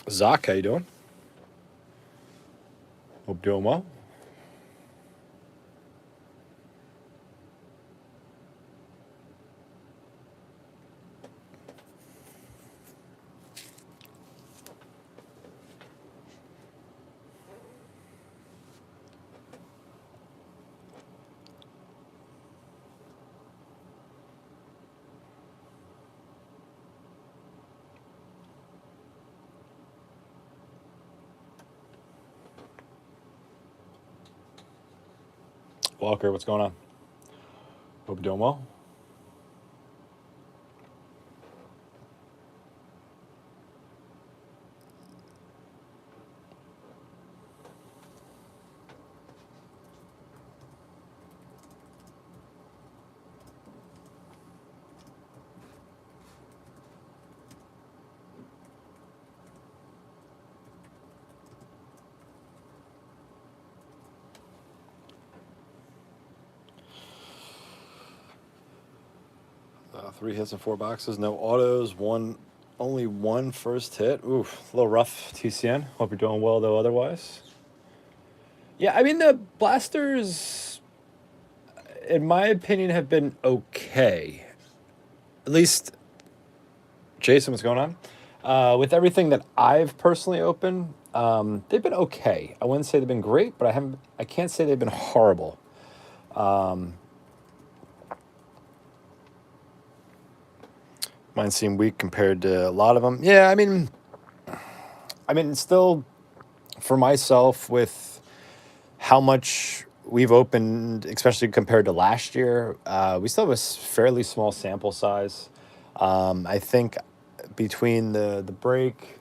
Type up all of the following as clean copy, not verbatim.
Zach, how you doing? Hope doing well. Walker, what's going on? Hope you're doing well. Three hits and four boxes, no autos, only one first hit. Oof, a little rough, TCN. Hope you're doing well though. Otherwise, yeah, I mean the blasters, in my opinion, have been okay. At least, Jason, what's going on? With everything that I've personally opened, they've been okay. I wouldn't say they've been great, but I haven't. I can't say they've been horrible. Um, Mine seem weak compared to a lot of them. Yeah, I mean, still for myself with how much we've opened, especially compared to last year, we still have a fairly small sample size. I think between the break,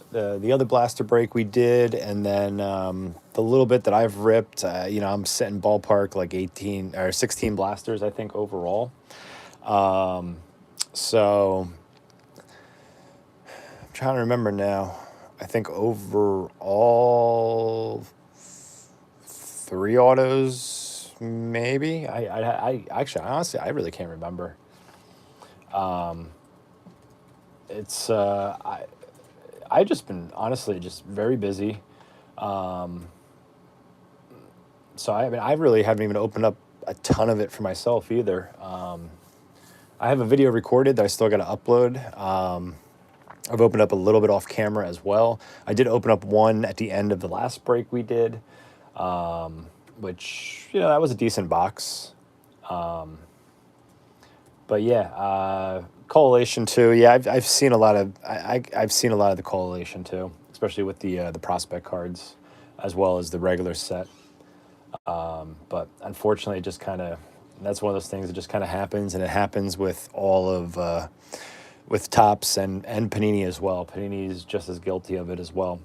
the other blaster break we did, and then the little bit that I've ripped, I'm sitting ballpark like 18 or 16 blasters, I think overall. Um, so I'm trying to remember now. I think overall three autos, maybe. I actually, honestly, I really can't remember. Um, it's I just been honestly just very busy. Um, so I mean, I really haven't even opened up a ton of it for myself either. I have a video recorded that I still got to upload. I've opened up a little bit off camera as well. I did open up one at the end of the last break we did, um, which that was a decent box. Um, but yeah, correlation too. Yeah, I've seen a lot of I've seen a lot of the correlation too, especially with the prospect cards, as well as the regular set. But unfortunately, it just kind of that's one of those things that just kind of happens, and it happens with all of with Tops and Panini as well. Panini is just as guilty of it as well.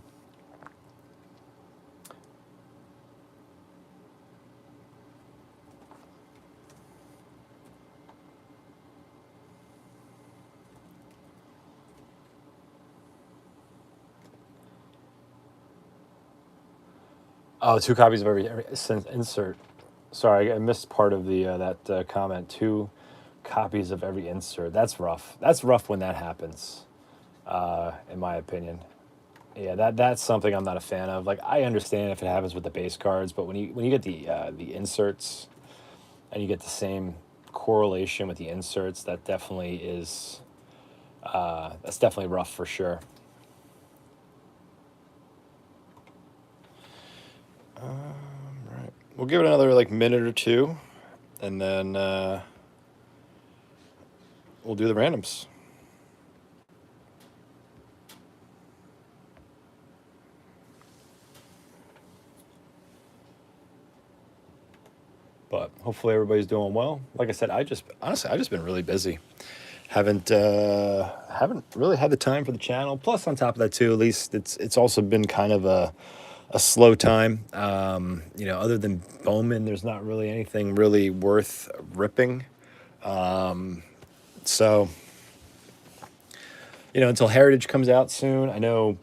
Oh, two copies of every insert. Sorry, I missed part of the that comment. Two copies of every insert. That's rough. That's rough when that happens. In my opinion. Yeah, that's something I'm not a fan of. Like I understand if it happens with the base cards, but when you get the inserts and you get the same correlation with the inserts, that definitely is that's definitely rough for sure. Right. We'll give it another like minute or two, and then we'll do the randoms. But hopefully everybody's doing well. Like I said, I just honestly I just been really busy. Haven't really had the time for the channel. Plus, on top of that too, at least it's also been kind of a slow time. Other than Bowman, there's not really anything really worth ripping. So, until Heritage comes out soon, I know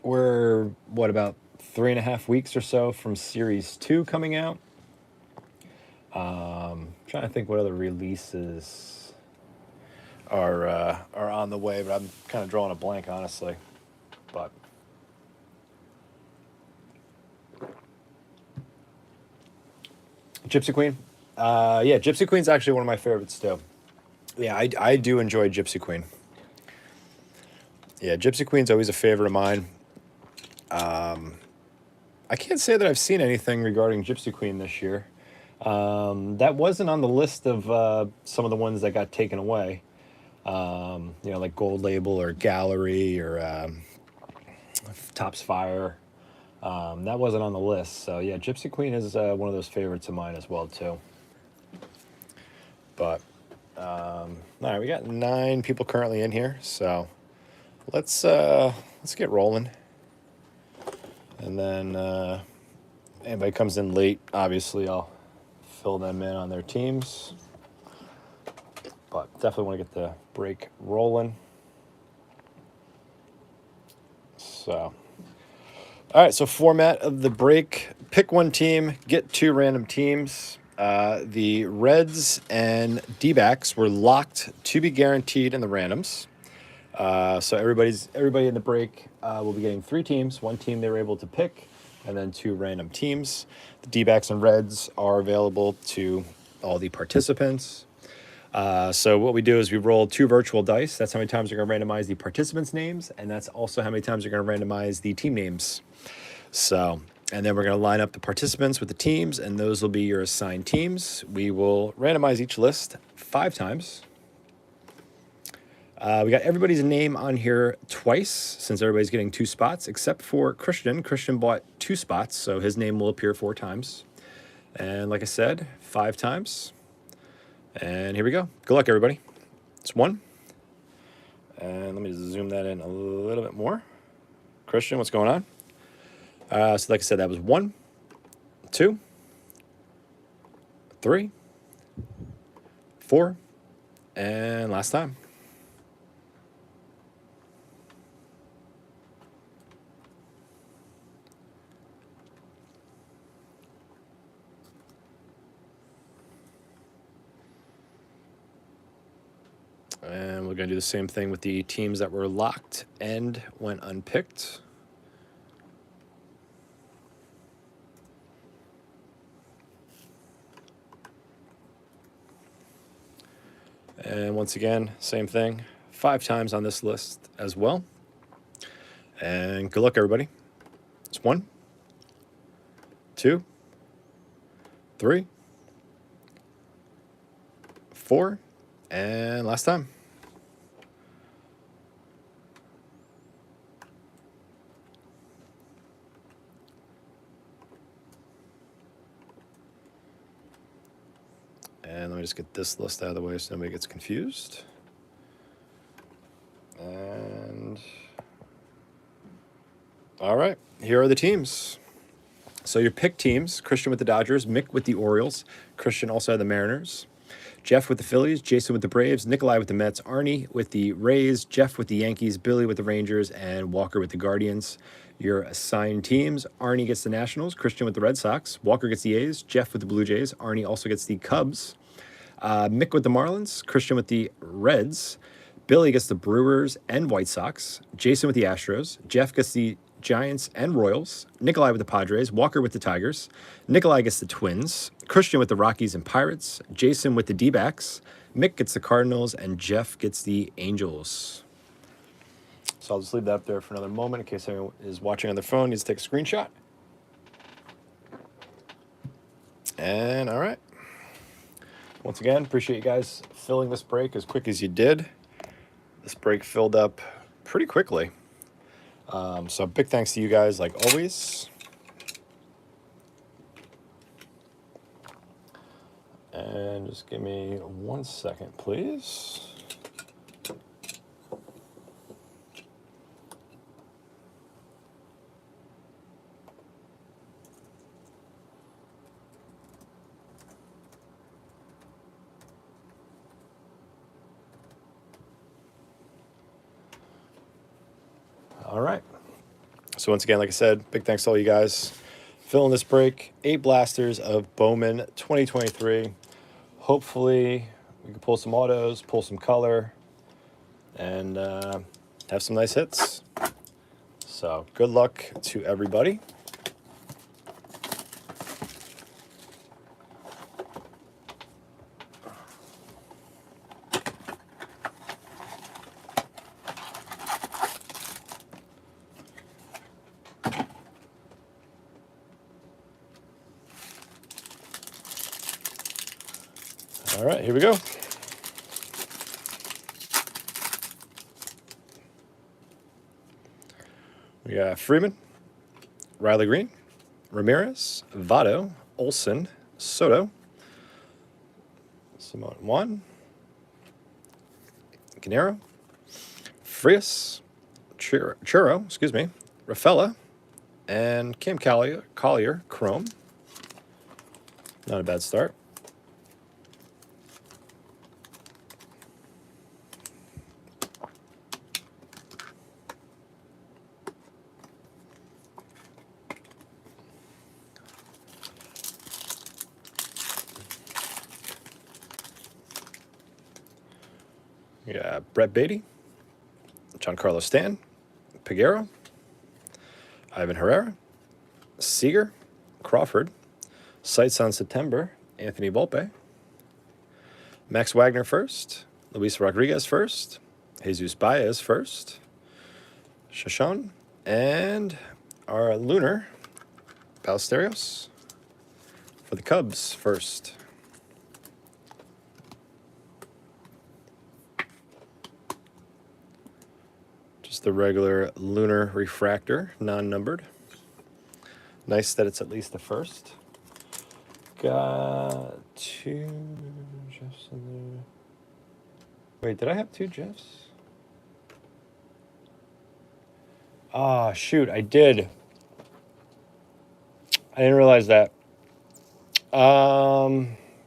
we're what about 3.5 weeks or so from Series 2 coming out. Trying to think what other releases are on the way, but I'm kind of drawing a blank, honestly. But Gypsy Queen. Yeah, Gypsy Queen's actually one of my favorites too. Yeah, I do enjoy Gypsy Queen. Yeah, Gypsy Queen's always a favorite of mine. I can't say that I've seen anything regarding Gypsy Queen this year. That wasn't on the list of some of the ones that got taken away. Like Gold Label or Gallery or Topps Fire. That wasn't on the list. So yeah, Gypsy Queen is one of those favorites of mine as well too. But all right, we got 9 people currently in here, so let's get rolling. And then anybody comes in late, obviously I'll fill them in on their teams. But definitely want to get the break rolling. So, all right, so format of the break: pick one team, get 2 random teams. The Reds and D-backs were locked to be guaranteed in the randoms. So everybody in the break will be getting 3 teams, 1 team they were able to pick, and then 2 random teams. The D-backs and Reds are available to all the participants. So what we do is we roll 2 virtual dice. That's how many times you're going to randomize the participants' names, and that's also how many times you're going to randomize the team names. So, and then we're going to line up the participants with the teams, and those will be your assigned teams. We will randomize each list 5 times. We got everybody's name on here twice, since everybody's getting 2 spots, except for Christian. Christian bought 2 spots, so his name will appear 4 times. And like I said, 5 times. And here we go. Good luck, everybody. It's 1. And let me zoom that in a little bit more. Christian, what's going on? So like I said, that was 1, 2, 3, 4, and last time. And we're going to do the same thing with the teams that were locked and went unpicked. And once again, same thing, 5 times on this list as well. And good luck, everybody. It's 1, 2, 3, 4, and last time. And let me just get this list out of the way so nobody gets confused. And all right, here are the teams. So your pick teams: Christian with the Dodgers, Mick with the Orioles, Christian also had the Mariners, Jeff with the Phillies, Jason with the Braves, Nikolai with the Mets, Arnie with the Rays, Jeff with the Yankees, Billy with the Rangers, and Walker with the Guardians. Your assigned teams: Arnie gets the Nationals, Christian with the Red Sox, Walker gets the A's, Jeff with the Blue Jays, Arnie also gets the Cubs, Mick with the Marlins, Christian with the Reds, Billy gets the Brewers and White Sox, Jason with the Astros, Jeff gets the Giants and Royals, Nikolai with the Padres, Walker with the Tigers, Nikolai gets the Twins, Christian with the Rockies and Pirates, Jason with the D-backs, Mick gets the Cardinals, and Jeff gets the Angels. So I'll just leave that up there for another moment in case anyone is watching on their phone, needs to take a screenshot. And all right. Once again, appreciate you guys filling this break as quick as you did. This break filled up pretty quickly. So big thanks to you guys, like always. And just give me 1 second, please. All right. So once again, like I said, big thanks to all you guys filling this break. 8 blasters of Bowman 2023. Hopefully we can pull some autos, pull some color, and have some nice hits. So good luck to everybody. All right, here we go. We got Freeman, Riley Green, Ramirez, Votto, Olson, Soto, Simone Juan, Canero, Frias, Churro, excuse me, Rafaela, and Cam Collier, Chrome. Not a bad start. Yeah, Brett Beatty, Giancarlo Stan, Peguero, Ivan Herrera, Seager, Crawford, Sights on September, Anthony Volpe, Max Wagner first, Luis Rodriguez first, Jesus Baez first, Shashon, and our Lunar, Ballesteros for the Cubs first. Just the regular Lunar refractor, non-numbered. Nice that it's at least the first. Got 2 Jeffs in there. Wait, did I have 2 Jeffs? Ah, shoot, I did. I didn't realize that.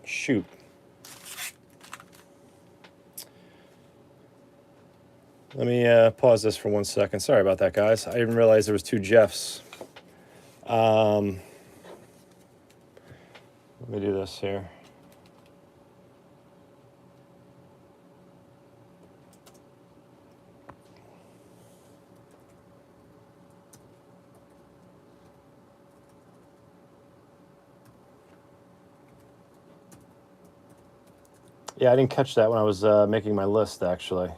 Shoot. Let me pause this for 1 second. Sorry about that, guys. I didn't realize there was 2 Jeffs. Let me do this here. Yeah, I didn't catch that when I was making my list, actually.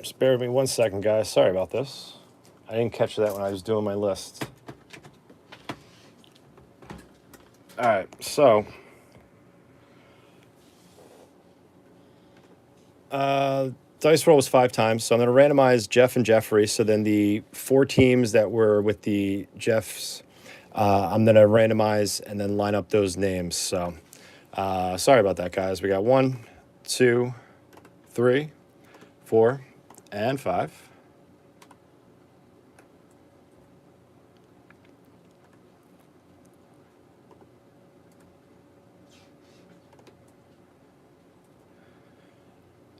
Just bear with me 1 second, guys. Sorry about this. I didn't catch that when I was doing my list. All right, so dice roll was 5 times, so I'm going to randomize Jeff and Jeffrey. So then the 4 teams that were with the Jeffs, I'm going to randomize and then line up those names. So sorry about that, guys. We got 1, 2, 3, 4, and 5.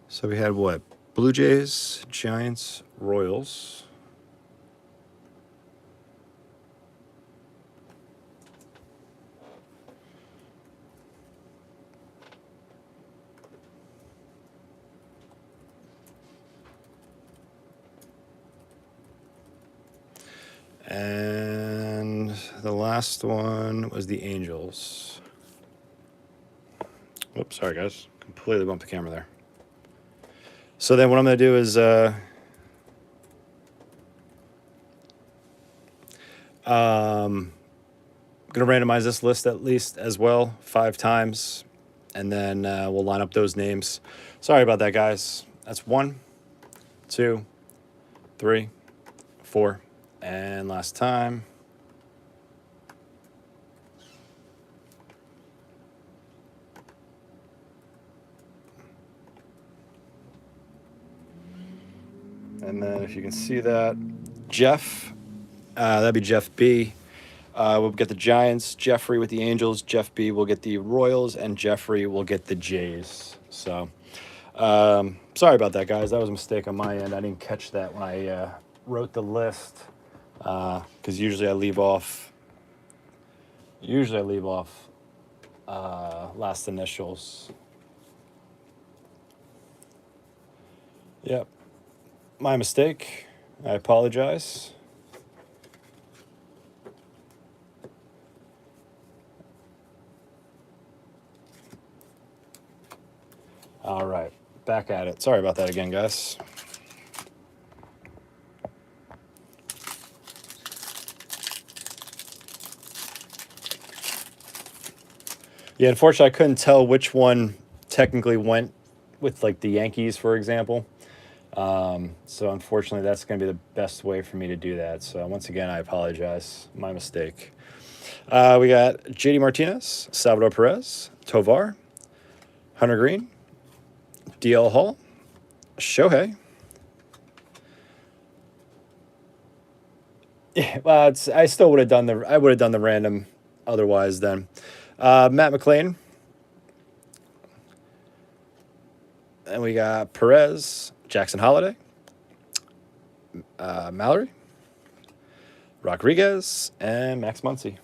So we had what? Blue Jays, Giants, Royals. And the last one was the Angels. Oops, sorry guys. Completely bumped the camera there. So then what I'm going to do is going to randomize this list at least as well 5 times, and then we'll line up those names. Sorry about that, guys. That's 1, 2, 3, 4, and last time. And then if you can see that, Jeff, that'd be Jeff B. We'll get the Giants, Jeffrey with the Angels, Jeff B will get the Royals, and Jeffrey will get the Jays. So sorry about that, guys. That was a mistake on my end. I didn't catch that when I wrote the list. because usually I leave off. Last initials. Yep, my mistake. I apologize. All right, back at it. Sorry about that again, guys. Yeah, unfortunately, I couldn't tell which one technically went with like the Yankees, for example. So unfortunately, that's going to be the best way for me to do that. So once again, I apologize. My mistake. We got JD Martinez, Salvador Perez, Tovar, Hunter Green, DL Hall, Shohei. Yeah, well, I still would have done the random otherwise then. Matt McLean. And we got Perez, Jackson Holiday, Mallory, Rodriguez, and Max Muncy.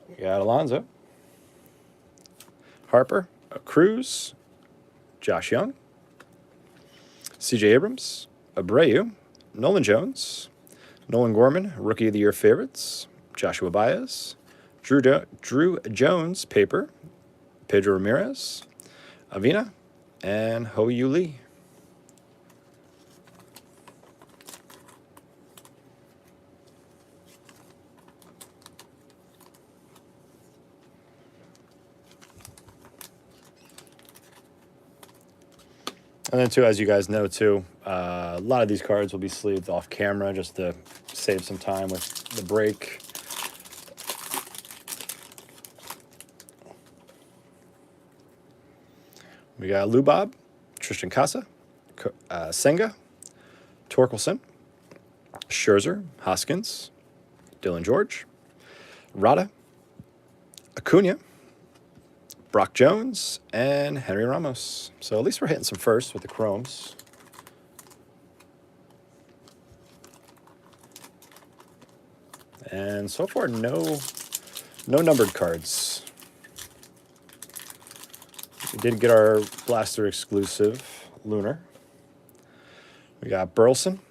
We got Alonso, Harper, Cruz, Josh Young, C.J. Abrams, Abreu, Nolan Jones, Nolan Gorman, Rookie of the Year favorites, Joshua Baez, Drew Jones, paper, Pedro Ramirez, Avina, and Ho-Yu Lee. And then, too, as you guys know, too, a lot of these cards will be sleeved off camera just to save some time with the break. We got Lou Bob, Tristan Casa, Senga, Torkelson, Scherzer, Hoskins, Dylan George, Rada, Acuna, Brock Jones, and Henry Ramos. So at least we're hitting some firsts with the chromes. And so far, no numbered cards. We did get our Blaster exclusive Lunar. We got Burleson,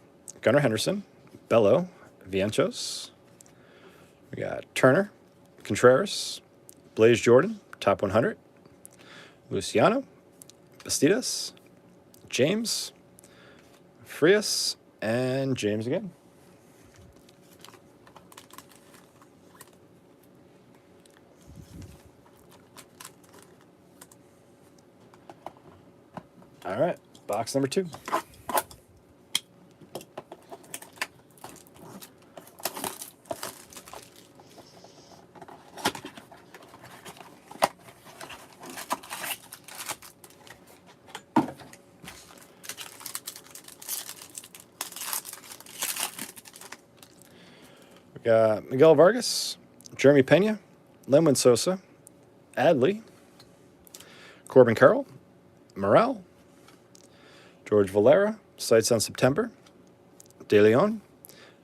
Gunnar Henderson, Bello, Vientos. We got Turner, Contreras, Blaze Jordan, top 100, Luciano, Bastidas, James, Frias, and James again. All right, box number 2. We got Miguel Vargas, Jeremy Pena, Lemon Sosa, Adley, Corbin Carroll, Morale, George Valera, Sights on September, De Leon,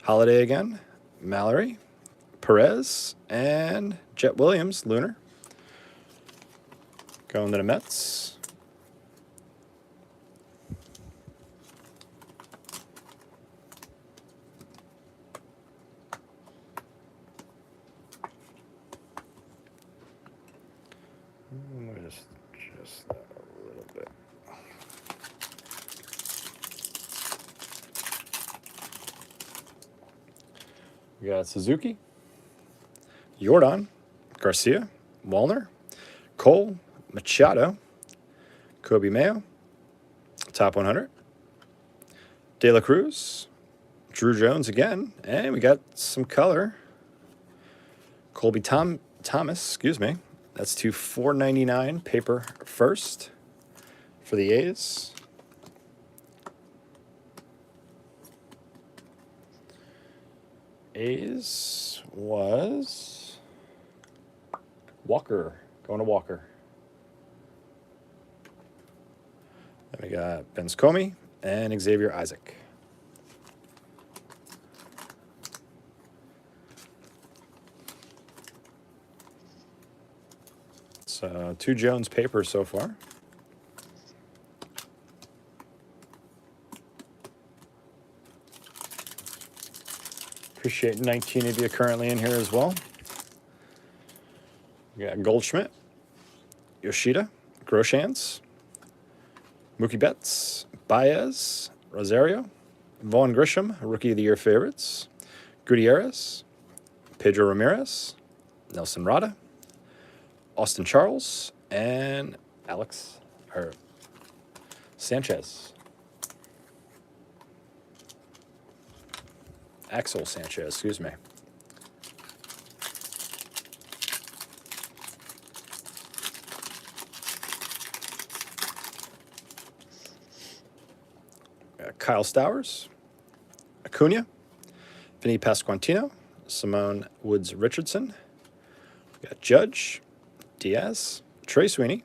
Holiday again, Mallory, Perez, and Jet Williams, Lunar. Going to the Mets. Just that a little bit. We got Suzuki, Jordan, Garcia, Wallner, Cole, Machado, Kobe Mayo, top 100, De La Cruz, Drew Jones again, and we got some color. Colby Thomas, excuse me. That's to $4.99 paper first for the A's. A's was Walker. Going to Walker. Then we got Ben Comey and Xavier Isaac. So 2 Jones papers so far. Appreciate 19 of you currently in here as well. We got Goldschmidt, Yoshida, Groshans, Mookie Betts, Baez, Rosario, Vaughn Grisham, Rookie of the Year favorites, Gutierrez, Pedro Ramirez, Nelson Rada, Austin Charles, and Sanchez. Axel Sanchez, excuse me. Kyle Stowers, Acuna, Vinny Pasquantino, Simone Woods Richardson. We got Judge, Diaz, Trey Sweeney,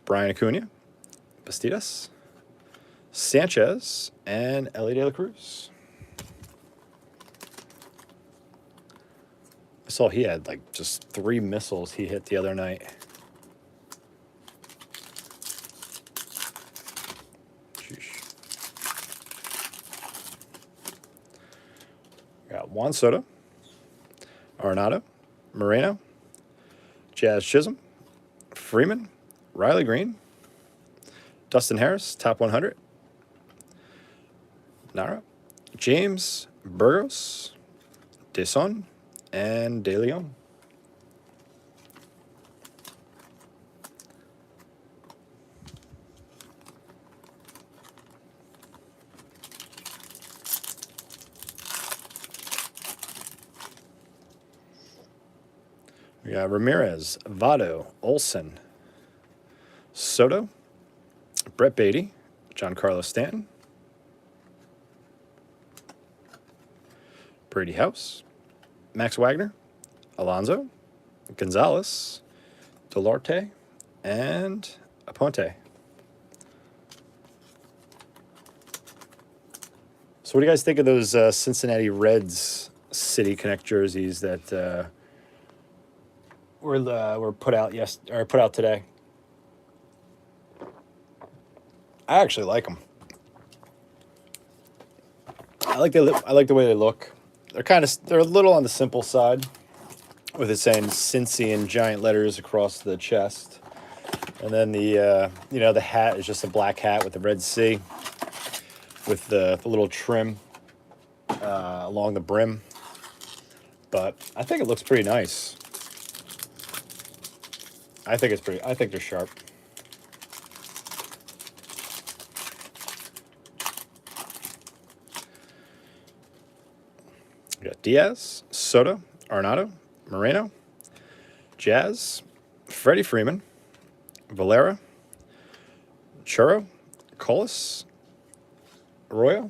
Brian Acuna, Bastidas, Sanchez, and Ellie De La Cruz. I saw he had like just 3 missiles he hit the other night. Sheesh. Got Juan Soto, Arenado, Moreno, Jazz Chisholm, Freeman, Riley Green, Dustin Harris, top 100, Nara, James Burgos, Deson, and De Leon. We got Ramirez, Votto, Olson, Soto, Brett Beatty, Giancarlo Stanton, Brady House, Max Wagner, Alonso, Gonzalez, Delarte, and Aponte. So what do you guys think of those Cincinnati Reds City Connect jerseys that were put out today? I actually like them. I like the way they look. They're a little on the simple side, with it saying Cincy in giant letters across the chest, and then the the hat is just a black hat with the red C, with the little trim along the brim. But I think it looks pretty nice. I think they're sharp. We got Diaz, Soto, Arenado, Moreno, Jazz, Freddie Freeman, Valera, Churro, Collis, Arroyo,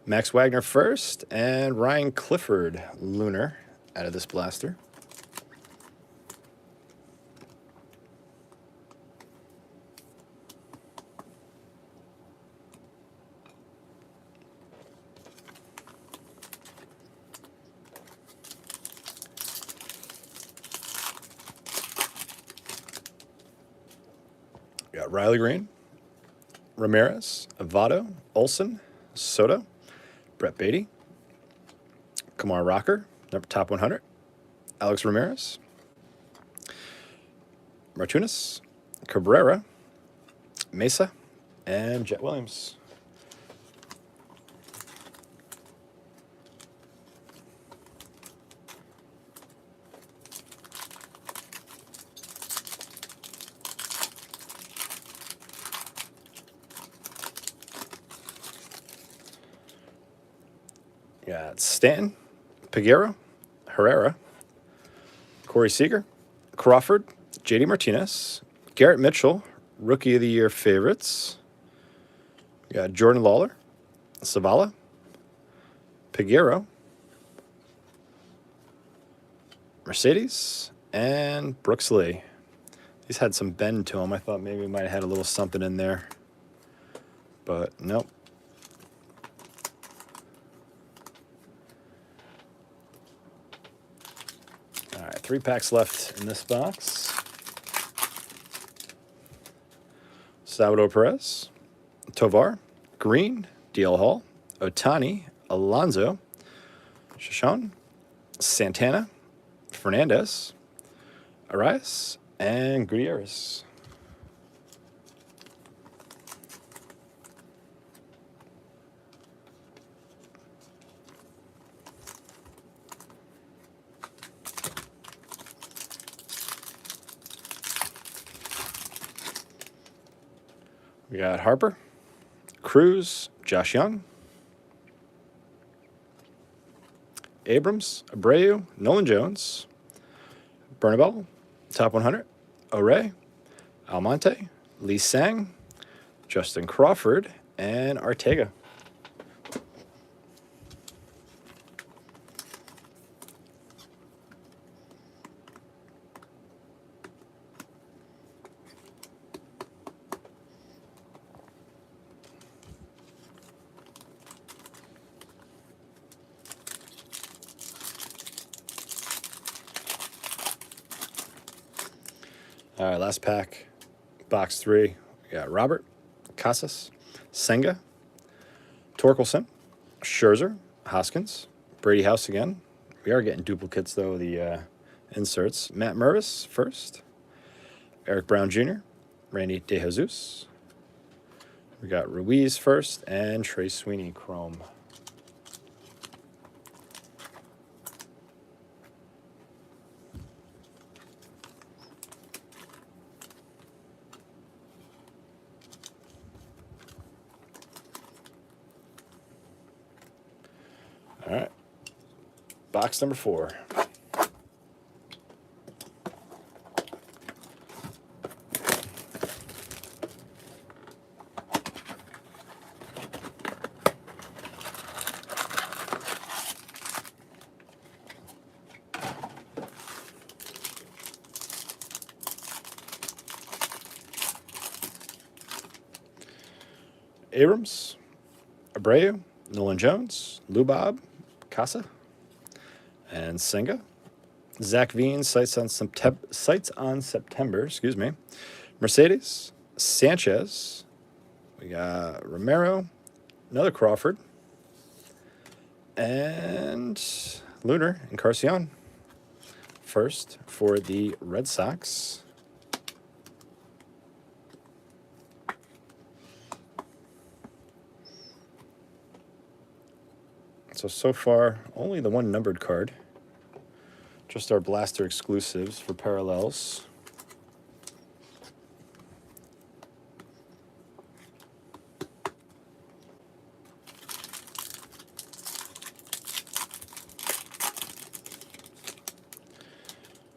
Max Wagner first, and Ryan Clifford Lunar out of this blaster. We got Riley Green, Ramirez, Votto, Olson, Soto, Brett Beatty, Kumar Rocker, number top 100, Alex Ramirez, Martinez, Cabrera, Mesa, and Jet Williams. Got Stanton, Peguero, Herrera, Corey Seager, Crawford, JD Martinez, Garrett Mitchell, Rookie of the Year favorites. We got Jordan Lawler, Zavala, Peguero, Mercedes, and Brooks Lee. These had some bend to them. I thought maybe we might have had a little something in there, but nope. All right, 3 packs left in this box. Salvador Perez, Tovar, Green, DL Hall, Otani, Alonso, Shoshone, Santana, Fernandez, Arias, and Gutierrez. We got Harper, Cruz, Josh Young, Abrams, Abreu, Nolan Jones, Bernabel, top 100, O'Ray, Almonte, Lee Sang, Justin Crawford, and Ortega. All right, last pack, box 3. We got Robert, Casas, Senga, Torkelson, Scherzer, Hoskins, Brady House again. We are getting duplicates, though, the inserts. Matt Mervis first, Eric Brown Jr., Randy DeJesus. We got Ruiz first, and Trey Sweeney chrome. All right, box number 4. Abrams, Abreu, Nolan Jones, Lubob, Casa, and Senga. Zach Veen, sights on September, excuse me. Mercedes, Sanchez. We got Romero, another Crawford, and Lunar and Carcion. First for the Red Sox. So far, only the 1 numbered card. Just our blaster exclusives for parallels.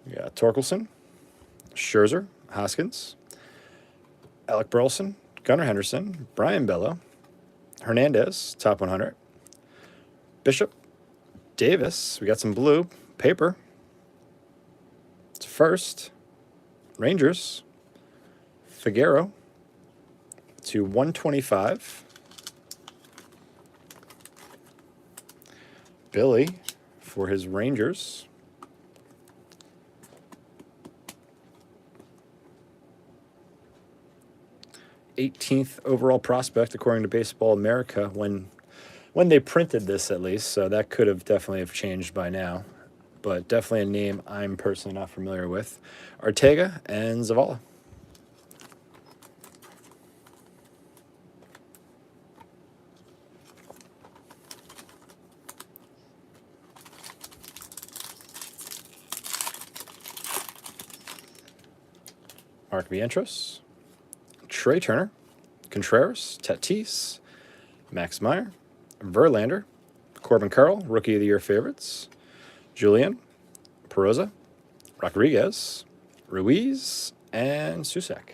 We got Torkelson, Scherzer, Hoskins, Alec Burleson, Gunnar Henderson, Brian Bello, Hernandez, top 100, Bishop, Davis. We got some blue paper. It's first. Rangers, Figueroa to 125. Billy for his Rangers. '18th overall prospect according to Baseball America when they printed this, at least, so that could have definitely have changed by now, but definitely a name I'm personally not familiar with. Ortega and Zavala. Mark Vientros, Trey Turner, Contreras, Tatis, Max Meyer, Verlander, Corbin Carroll, Rookie of the Year favorites, Julian, Peroza, Rodriguez, Ruiz, and Susak.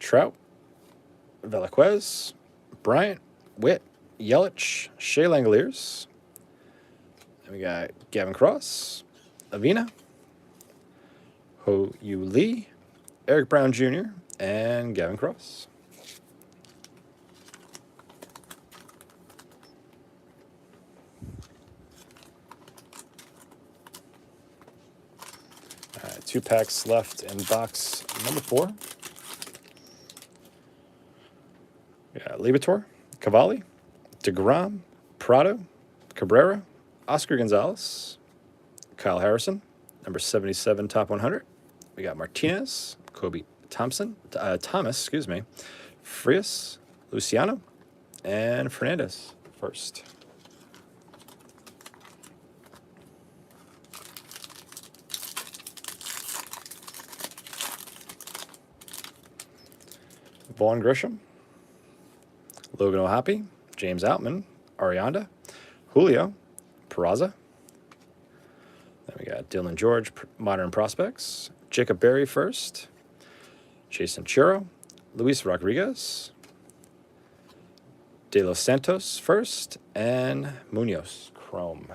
Trout, Velasquez, Bryant, Witt, Yelich, Shea Langoliers. Then we got Gavin Cross, Avina, Ho Yu Lee, Eric Brown Jr., and Gavin Cross. All right, 2 packs left in box number 4. We got Libator, Cavalli, DeGrom, Prado, Cabrera, Oscar Gonzalez, Kyle Harrison, number 77, top 100. We got Martinez, Kobe Thomas, Frias, Luciano, and Fernandez first. Vaughn Grisham, Logan O'Hoppe, James Outman, Arianda, Julio, Peraza. Then we got Dylan George, Modern Prospects, Jacob Berry first, Jason Churro, Luis Rodriguez, De Los Santos first, and Munoz Chrome.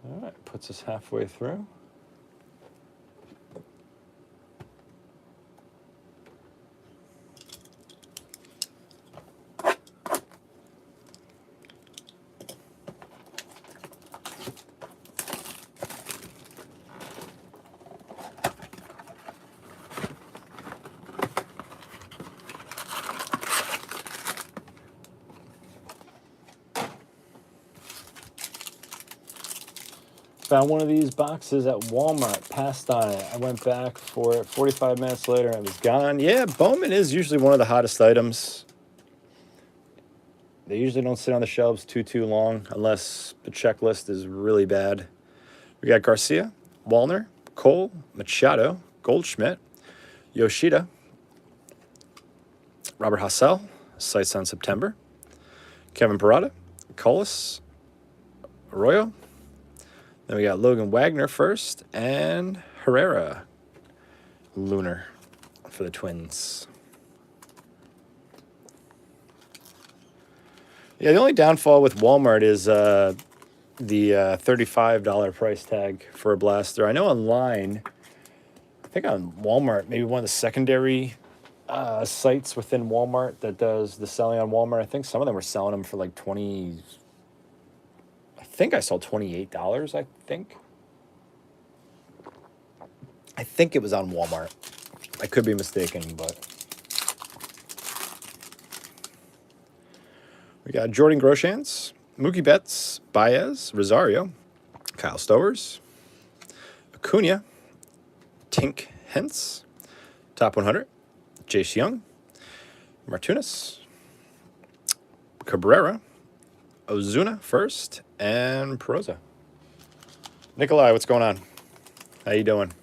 All right, puts us halfway through. Found one of these boxes at Walmart, passed on it. I went back for it 45 minutes later and it was gone. Yeah, Bowman is usually one of the hottest items. They usually don't sit on the shelves too long unless the checklist is really bad. We got Garcia, Wallner, Cole, Machado, Goldschmidt, Yoshida, Robert Hassell, sights on September, Kevin Parada, Collis, Arroyo. Then we got Logan Wagner first, and Herrera, Lunar for the Twins. Yeah, the only downfall with Walmart is the $35 price tag for a blaster. I know online, I think on Walmart, maybe one of the secondary sites within Walmart that does the selling on Walmart, I think some of them were selling them for like $20. I think I saw $28, I think. I think it was on Walmart. I could be mistaken, but. We got Jordan Groshans, Mookie Betts, Baez, Rosario, Kyle Stowers, Acuna, Tink Hence, top 100, Jace Young, Martinez, Cabrera, Ozuna first, and Peraza. Nikolai, what's going on? How you doing?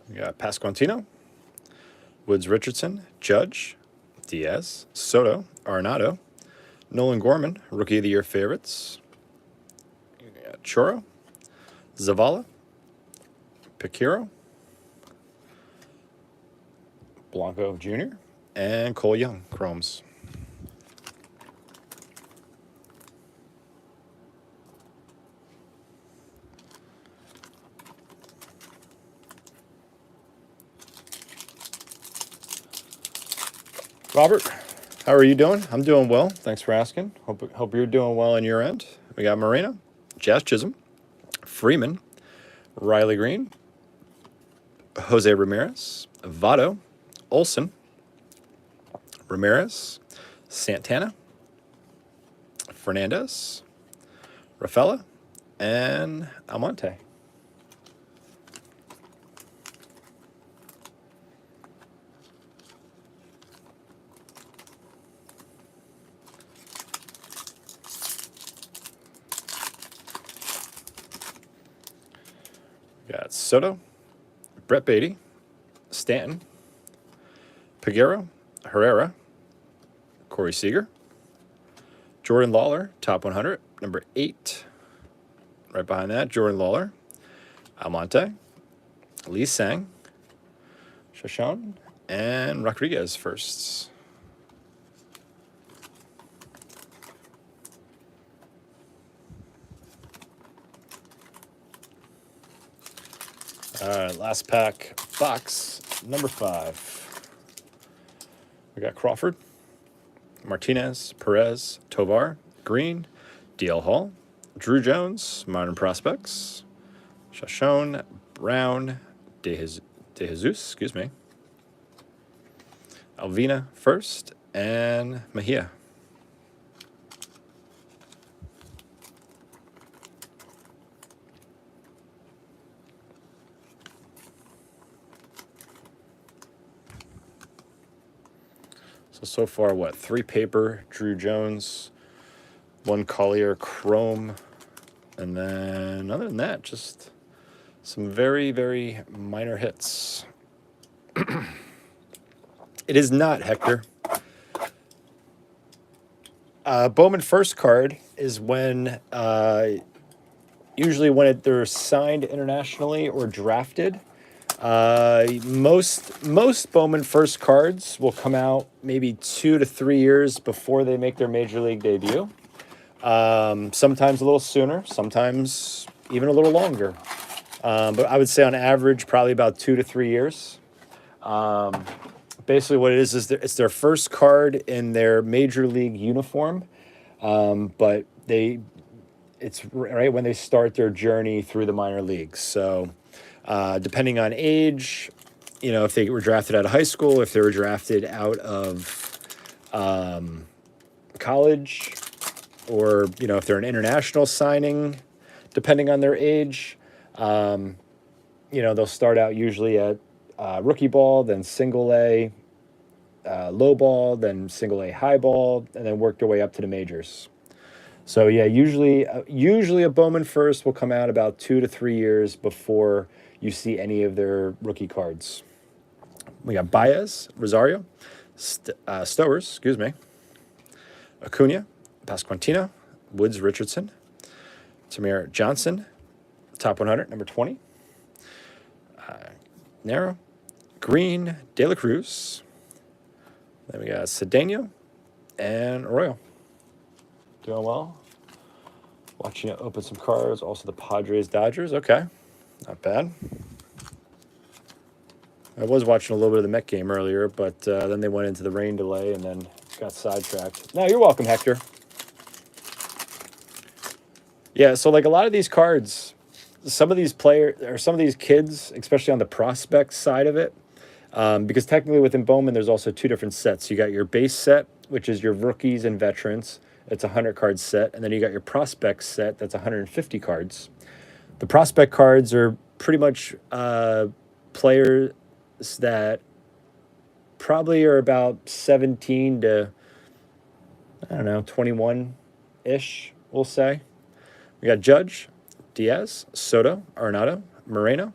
We got Pasquantino, Woods Richardson, Judge, Diaz, Soto, Arenado, Nolan Gorman, Rookie of the Year favorites, Choro, Zavala, Piquero, Blanco Jr., and Cole Young, Chromes. Robert, how are you doing? I'm doing well. Thanks for asking. Hope you're doing well on your end. We got Moreno, Jazz Chisholm, Freeman, Riley Green, Jose Ramirez, Votto, Olson, Ramirez, Santana, Fernandez, Rafaela, and Almonte. We got Soto, Brett Beatty, Stanton, Peguero, Herrera, Corey Seager, Jordan Lawler, top 100, number 8. Right behind that, Jordan Lawler, Almonte, Lee Sang, Shoshone, and Rodriguez firsts. All right, last pack, box number 5. We got Crawford, Martinez, Perez, Tovar, Green, DL Hall, Drew Jones, Modern Prospects, Shoshone, Brown, De Jesus, Alvina first, and Mejia. So far, what? 3 paper, Drew Jones, 1 Collier Chrome, and then other than that, just some very, very minor hits. It is not, Hector. Bowman first card is when, usually when they're signed internationally or drafted. Most Bowman first cards will come out maybe 2 to 3 years before they make their major league debut. Sometimes a little sooner, sometimes even a little longer. But I would say on average, probably about 2 to 3 years. Basically what it is it's their first card in their major league uniform. But it's right when they start their journey through the minor leagues. So, depending on age, if they were drafted out of high school, if they were drafted out of college, or, if they're an international signing, depending on their age, they'll start out usually at rookie ball, then single A, low ball, then single A high ball, and then work their way up to the majors. So yeah, usually a Bowman first will come out about 2 to 3 years before you see any of their rookie cards. We got Baez, Rosario, Stowers, Acuna, Pasquantino, Woods Richardson, Tamir Johnson, top 100, number 20. Nero, Green, De La Cruz. Then we got Cedeno and Arroyo. Doing well. Watching it open some cards. Also the Padres, Dodgers. Okay, not bad. I was watching a little bit of the Met game earlier, but then they went into the rain delay and then got sidetracked. No, you're welcome, Hector. Yeah, so like a lot of these cards, some of these players or some of these kids, especially on the prospect side of it, because technically within Bowman, there's also 2 different sets. You got your base set, which is your rookies and veterans. It's a 100-card set. And then you got your prospect set. That's 150 cards. The prospect cards are pretty much players that probably are about 17 to, 21-ish, we'll say. We got Judge, Diaz, Soto, Arenado, Moreno,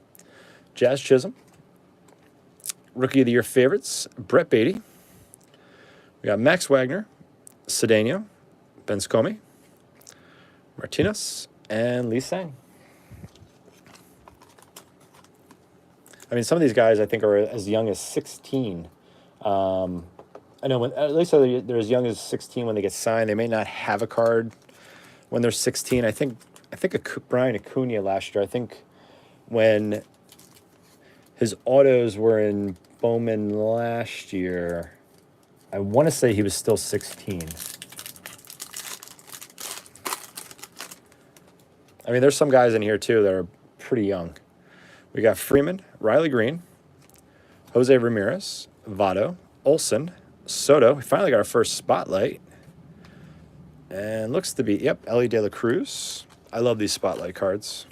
Jazz Chisholm. Rookie of the Year favorites, Brett Beatty. We got Max Wagner, Cedeno, Benscomi, Martinez, and Lee Sang. I mean, some of these guys I think are as young as 16. I know at least they're as young as 16 when they get signed. They may not have a card when they're 16. I think Brian Acuna last year, I think when his autos were in Bowman last year, I want to say he was still 16. I mean, there's some guys in here, too, that are pretty young. We got Freeman, Riley Green, Jose Ramirez, Votto, Olson, Soto. We finally got our first spotlight. And looks to be, Ellie De La Cruz. I love these spotlight cards.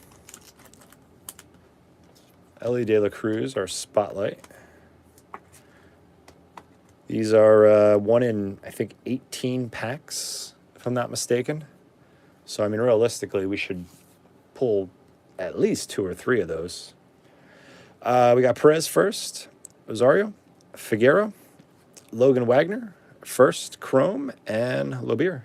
Ellie De La Cruz, our spotlight. These are 1 in, I think, 18 packs, if I'm not mistaken. So, I mean, realistically, we should pull at least 2 or 3 of those. We got Perez first, Rosario, Figueroa, Logan Wagner, first, Chrome, and Lobir.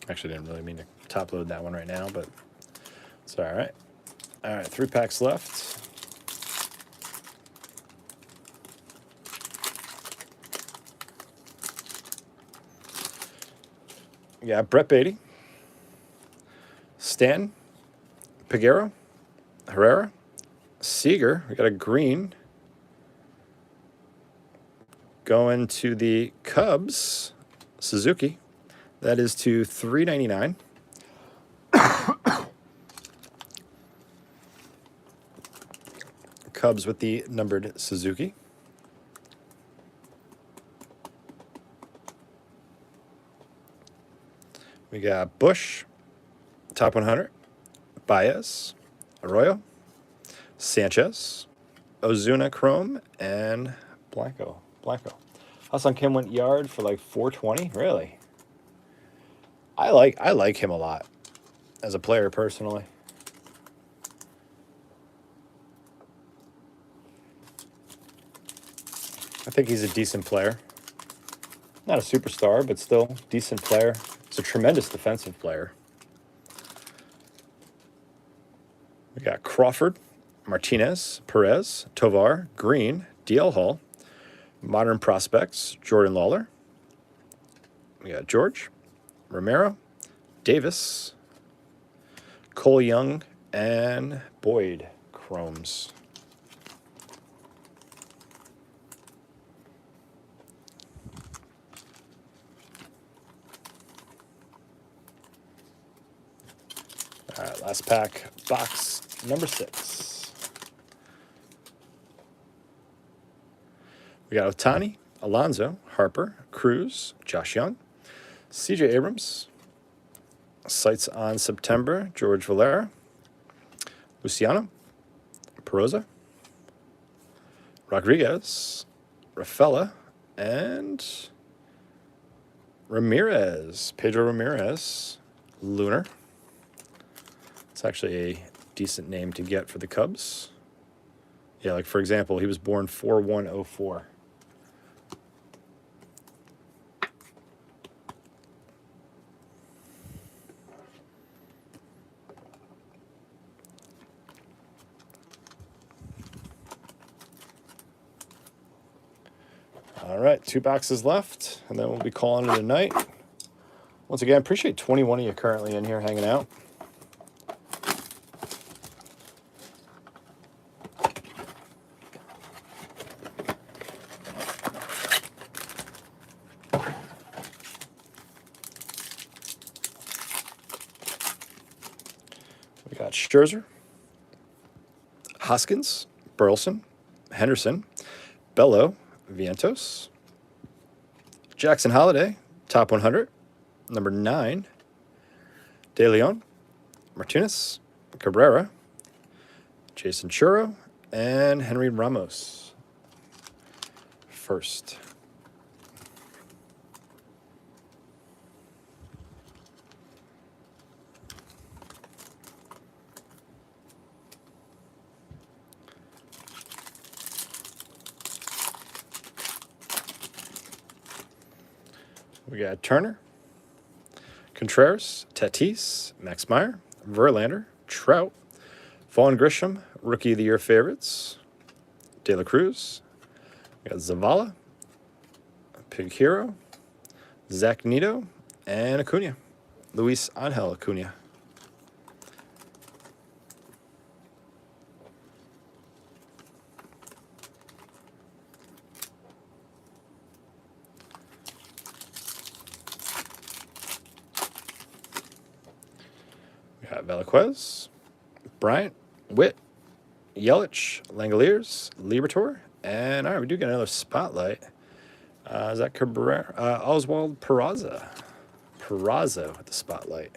Actually, didn't really mean to top load that one right now, but it's all right. All right, 3 packs left. We got Brett Beatty, Stanton, Peguero, Herrera, Seager. We got a green. Going to the Cubs, Suzuki. That is to 399. Cubs with the numbered Suzuki. We got Bush, top 100, Baez, Arroyo, Sanchez, Ozuna Chrome, and Blanco. Hassan Kim went yard for like 420. Really? I like him a lot as a player personally. I think he's a decent player. Not a superstar, but still decent player. He's a tremendous defensive player. We got Crawford, Martinez, Perez, Tovar, Green, DL Hall, Modern Prospects, Jordan Lawler. We got George, Romero, Davis, Cole Young, and Boyd Chromes. All right, last pack, box number 6. We got Ohtani, Alonso, Harper, Cruz, Josh Young, CJ Abrams, sights on September, George Valera, Luciano, Perosa, Rodriguez, Rafaela, and Ramirez, Pedro Ramirez, Lunar. It's actually a decent name to get for the Cubs. Yeah, like for example, he was born 4/1/04. All right, 2 boxes left, and then we'll be calling it a night. Once again, appreciate 21 of you currently in here hanging out. We got Scherzer, Hoskins, Burleson, Henderson, Bello, Vientos, Jackson Holiday, top 100, number 9, De Leon, Martinez, Cabrera, Jason Churro, and Henry Ramos. First. We got Turner, Contreras, Tatis, Max Meyer, Verlander, Trout, Vaughn Grisham, Rookie of the Year favorites, De La Cruz. We got Zavala, Pig Hero, Zach Neto, and Acuna. Luis Angel Acuna. We got Velasquez, Bryant, Witt, Yelich, Langoliers, Liberatore, and all right, we do get another spotlight. Is that Cabrera? Oswald Peraza. Peraza with the spotlight.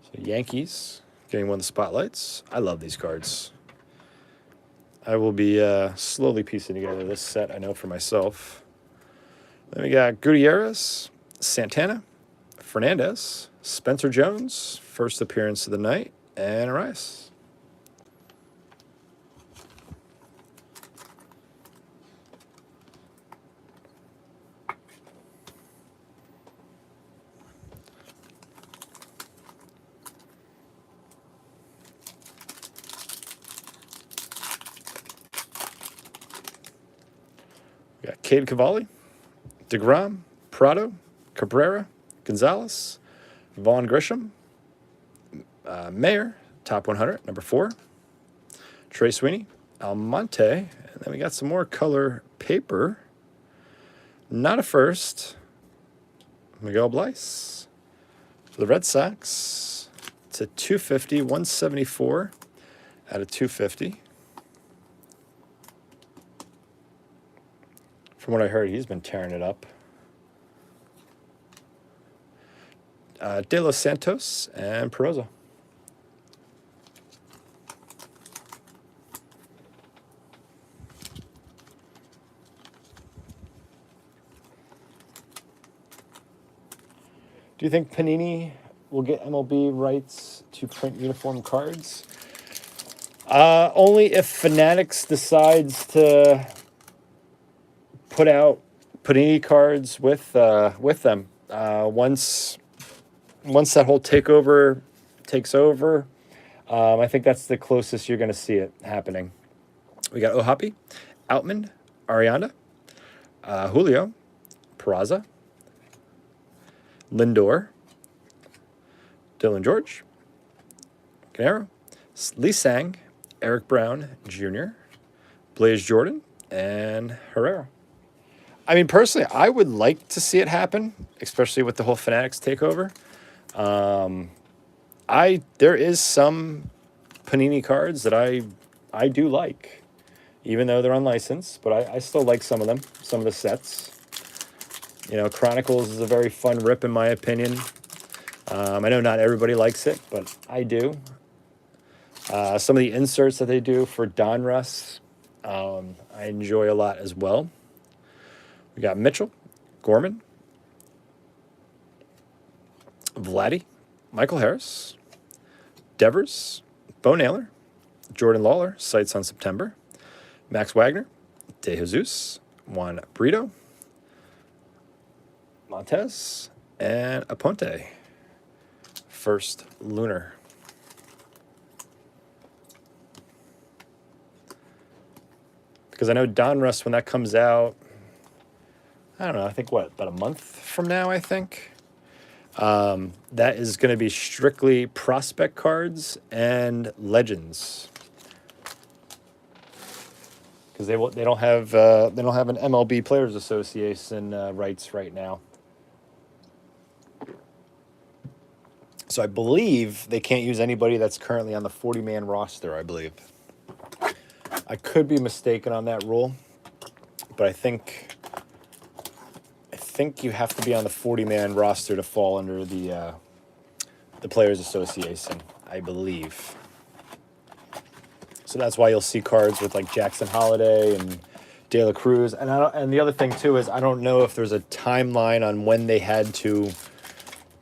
So Yankees, getting one of the spotlights. I love these cards. I will be slowly piecing together this set, I know, for myself. Then we got Gutierrez, Santana, Fernandez, Spencer Jones, first appearance of the night, and Arias. We got Cade Cavalli, DeGrom, Prado, Cabrera, Gonzalez, Vaughn Grisham, Mayer, top 100, number 4, Trey Sweeney, Almonte, and then we got some more color paper. Not a first. Miguel Bleis. For the Red Sox, it's a 250, 174 out of 250. From what I heard, he's been tearing it up. De Los Santos and Peroza. Do you think Panini will get MLB rights to print uniform cards? Only if Fanatics decides to put out Panini cards with them. Once that whole takeover takes over, I think that's the closest you're going to see it happening. We got Ohapi, Outman, Arianda, Julio, Peraza, Lindor, Dylan George, Canaro, Lee Sang, Eric Brown Jr., Blaze Jordan, and Herrera. I mean, personally, I would like to see it happen, especially with the whole Fanatics takeover. There is some Panini cards that I do like, even though they're unlicensed, but I still like some of them, some of the sets. You know, Chronicles is a very fun rip, in my opinion. I know not everybody likes it, but I do. Some of the inserts that they do for Donruss, I enjoy a lot as well. We got Mitchell, Gorman, Vladdy, Michael Harris, Devers, Bo Naylor, Jordan Lawler, sights on September, Max Wagner, De Jesus, Juan Brito, Montez, and Aponte. First Lunar. Because I know Donruss, when that comes out, I don't know, I think about a month from now, I think. That is going to be strictly prospect cards and legends. Because they don't have an MLB Players Association rights right now. So I believe they can't use anybody that's currently on the 40-man roster, I believe. I could be mistaken on that rule, but I think you have to be on the 40-man roster to fall under the Players Association, I believe. So that's why you'll see cards with like Jackson Holiday and De La Cruz. And the other thing too is I don't know if there's a timeline on when they had to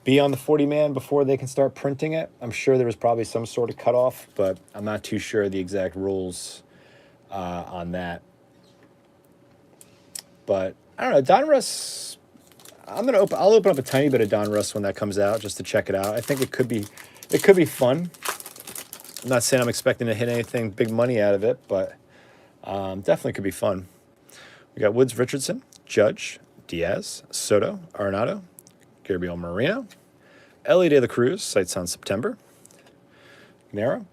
be on the 40-man before they can start printing it. I'm sure there was probably some sort of cutoff, but I'm not too sure the exact rules on that. But I don't know, Donruss. I'll open up a tiny bit of Donruss when that comes out just to check it out. I think it could be fun. I'm not saying I'm expecting to hit anything big money out of it, but definitely could be fun. We got Woods Richardson, Judge, Diaz, Soto, Arenado, Gabriel Moreno, Ellie De La Cruz, sights on September, Nero,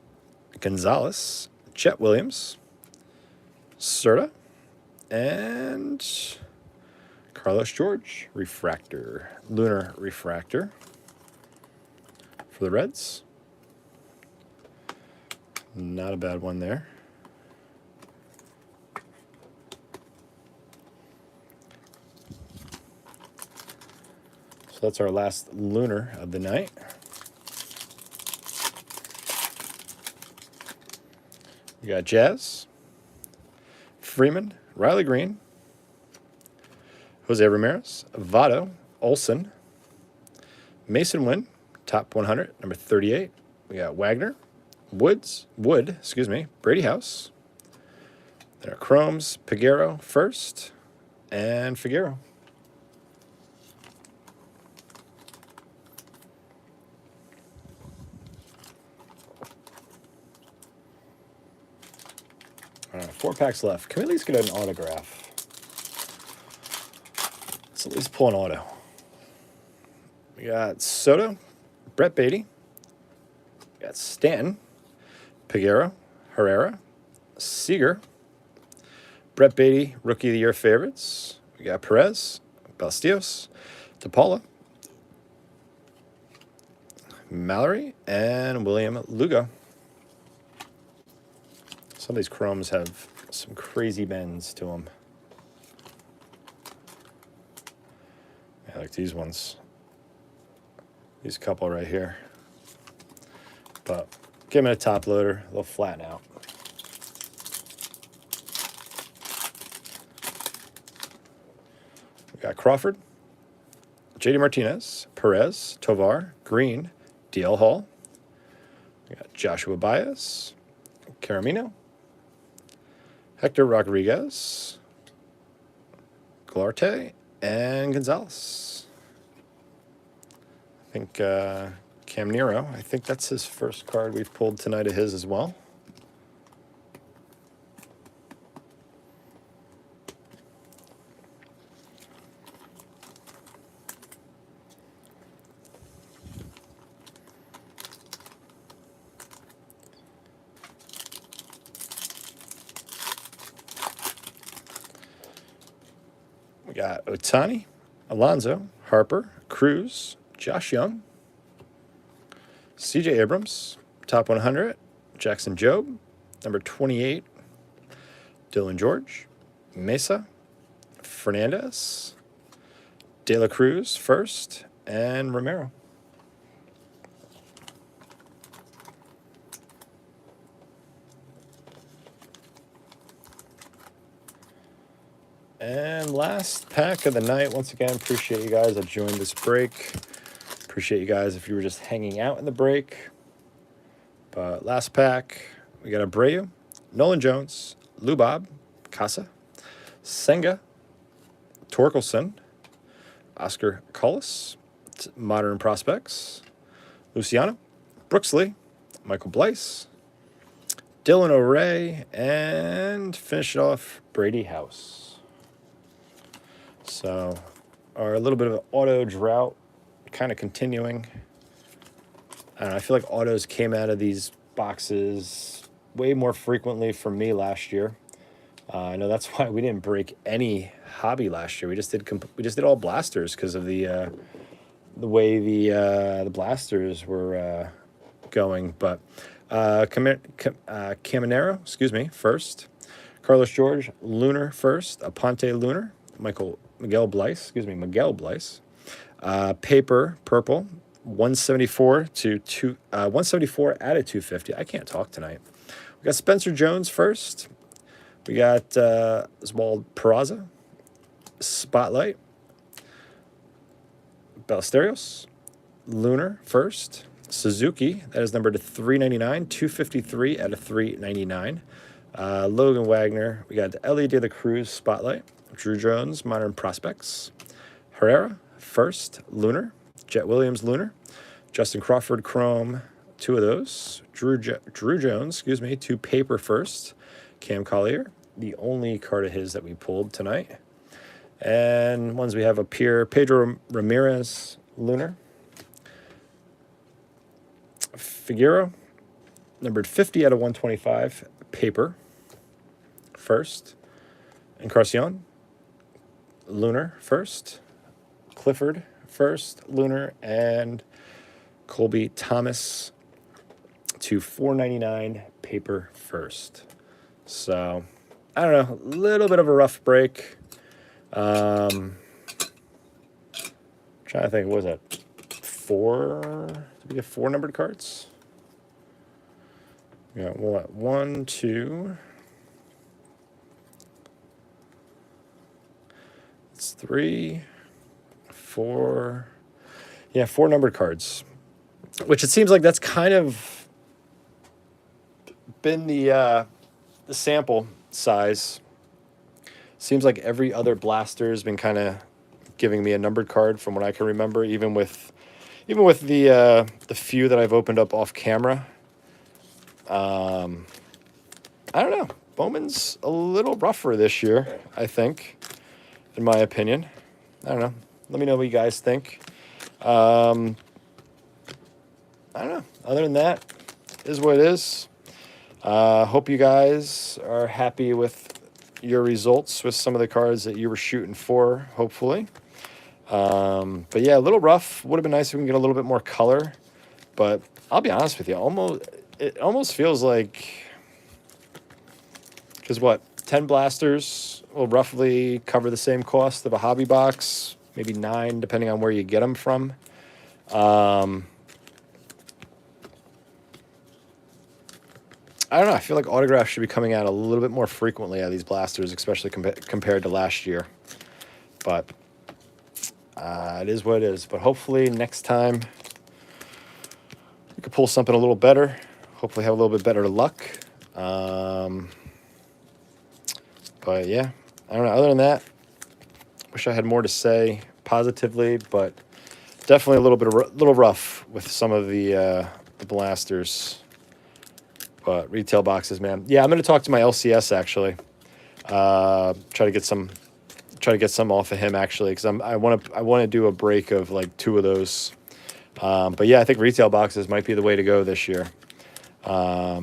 Gonzalez, Chet Williams, Serta, and Carlos George, Lunar Refractor for the Reds. Not a bad one there. So that's our last Lunar of the night. We got Jazz, Freeman, Riley Green, Jose Ramirez, Votto, Olson, Mason Wynn, top 100, number 38. We got Wagner, Wood, Brady House. Then our Chromes, Peguero first, and Figueroa. All right, 4 packs left. Can we at least get an autograph? Let's at least pull an auto. We got Soto, Brett Beatty. We got Stanton, Peguero, Herrera, Seager, Brett Beatty, Rookie of the Year favorites. We got Perez, Bastios, DePaula, Mallory, and William Lugo. Some of these chromes have some crazy bends to them. I like these ones. These couple right here. But give them a top loader, they'll flatten out. We got Crawford, JD Martinez, Perez, Tovar, Green, DL Hall. We got Joshua Baez, Caramino, Hector Rodriguez, Galarte, and Gonzalez. I think Cam Nero, I think that's his first card we've pulled tonight of his as well. We got Ohtani, Alonso, Harper, Cruz, Josh Young, CJ Abrams, top 100, Jackson Jobe, number 28, Dylan George, Mesa, Fernandez, De La Cruz first, and Romero. And last pack of the night. Once again, appreciate you guys that joined this break. Appreciate you guys if you were just hanging out in the break. But last pack, we got Abreu, Nolan Jones, Lubob, Casa, Senga, Torkelson, Oscar Collis, Modern Prospects, Luciano, Brooksley, Michael Blice, Dylan O'Ray, and finish it off, Brady House. So, a little bit of an auto drought kind of continuing. I don't know, I feel like autos came out of these boxes way more frequently for me last year. I know that's why we didn't break any hobby last year. We just did all blasters because of the way the blasters were going. But Caminero, first. Carlos George, Lunar first. Aponte Lunar. Miguel Blice. Paper purple, 174 to 174 out of 250. I can't talk tonight. We got Spencer Jones first. We got Oswald Peraza, Spotlight, Ballesteros, Lunar first, Suzuki, that is numbered to 399, 253 out of 399. Logan Wagner, we got Ellie De La Cruz, Spotlight, Drew Jones, Modern Prospects, Herrera, first, Lunar, Jet Williams, Lunar, Justin Crawford, Chrome, 2 of those, Drew Jones, 2 paper first, Cam Collier, the only card of his that we pulled tonight, and ones we have up here, Pedro Ramirez, Lunar, Figueroa, numbered 50 out of 125, paper, first, Encarnacion, Lunar, first, Clifford, first, Lunar, and Colby Thomas to 499, paper, first. So, I don't know, a little bit of a rough break. Trying to think, what was that? 4? Did we get 4 numbered cards? We got what? 1, 2. It's 3, 4. Yeah, 4 numbered cards. Which it seems like that's kind of been the sample size. Seems like every other blaster has been kind of giving me a numbered card from what I can remember, even with the few that I've opened up off camera. I don't know. Bowman's a little rougher this year, I think, in my opinion. I don't know. Let me know what you guys think. I don't know. Other than that, is what it is. Hope you guys are happy with your results with some of the cards that you were shooting for, hopefully. But yeah, a little rough. Would have been nice if we can get a little bit more color. But I'll be honest with you, it almost feels like, because what, 10 blasters will roughly cover the same cost of a hobby box, maybe 9, depending on where you get them from. I don't know. I feel like autographs should be coming out a little bit more frequently out of these blasters, especially compared to last year. But it is what it is. But hopefully next time we could pull something a little better. Hopefully have a little bit better luck. But yeah, I don't know. Other than that, wish I had more to say positively, but definitely a little rough with some of the blasters. But retail boxes, man. Yeah, I'm gonna talk to my LCS actually. Try to get some off of him actually, because I want to do a break of like 2 of those. But yeah, I think retail boxes might be the way to go this year. I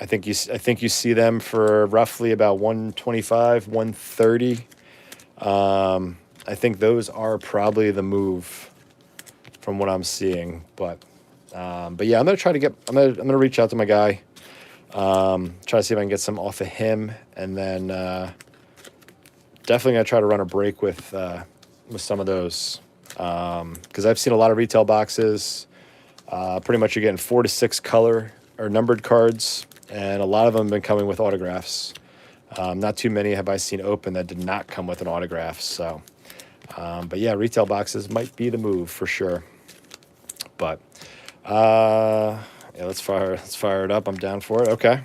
think you see them for roughly about 125, 130. I think those are probably the move from what I'm seeing. But yeah, I'm gonna reach out to my guy. Try to see if I can get some off of him, and then definitely gonna try to run a break with some of those, because I've seen a lot of retail boxes. Pretty much you're getting 4 to 6 color or numbered cards, and a lot of them have been coming with autographs. Not too many have I seen open that did not come with an autograph. So, but yeah, retail boxes might be the move for sure. But yeah, let's fire it up. I'm down for it. Okay.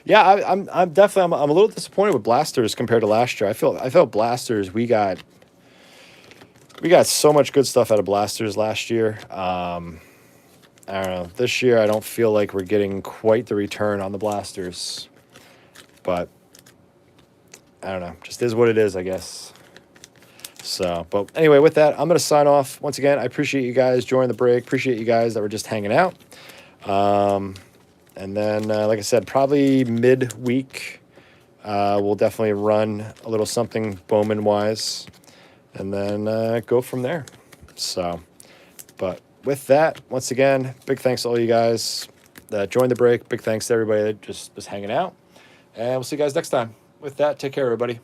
Yeah, I'm definitely I'm a little disappointed with blasters compared to last year. I felt blasters. We got so much good stuff out of blasters last year. I don't know. This year, I don't feel like we're getting quite the return on the blasters. But I don't know. Just is what it is, I guess. So, but anyway, with that, I'm going to sign off. Once again, I appreciate you guys joining the break. Appreciate you guys that were just hanging out. And then, like I said, probably midweek, we'll definitely run a little something Bowman-wise, and then go from there. So, but with that, once again, big thanks to all you guys that joined the break. Big thanks to everybody that just was hanging out. And we'll see you guys next time. With that, take care, everybody.